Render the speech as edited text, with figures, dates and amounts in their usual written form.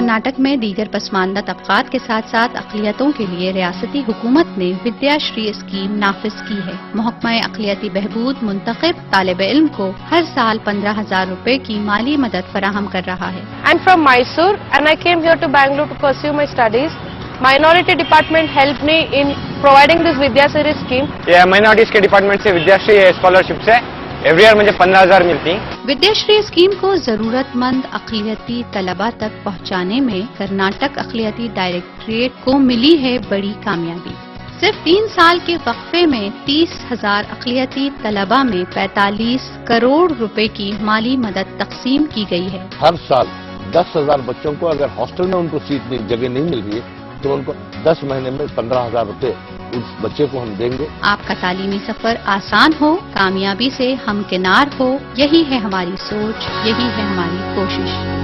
कर्नाटक में दीगर पसमानदा तबकात के साथ साथ अक़लियतों के लिए रियासती हुकूमत ने विद्याश्री स्कीम नाफिज की है। महकमा अक़लियती बहबूद मुंतखब तालिब इल्म को हर साल 15,000 रुपए की माली मदद फराहम कर रहा है। I'm from Mysore and I came here to Bangalore to pursue my studies. Minority department helped me in providing this Vidyashree scheme. ये माइनॉरिटीज के डिपार्टमेंट से विद्याश्री स्कॉलरशिप से एवरी ईयर मुझे 15,000 मिलती। विद्याश्री स्कीम को जरूरतमंद अक़लियती तलबा तक पहुँचाने में कर्नाटक अक़लियती डायरेक्टरेट को मिली है बड़ी कामयाबी। सिर्फ 3 साल के वक्फे में 30,000 अक़लियती तलबा में 45 करोड़ रुपए की माली मदद तकसीम की गई है। हर साल 10,000 बच्चों को अगर हॉस्टल में उनको सीट जगह नहीं मिल रही है तो उनको 10 महीने में 15,000 रुपए उस बच्चे को हम देंगे। आपका तालीमी सफर आसान हो, कामयाबी से हमकिनार हो, यही है हमारी सोच, यही है हमारी कोशिश।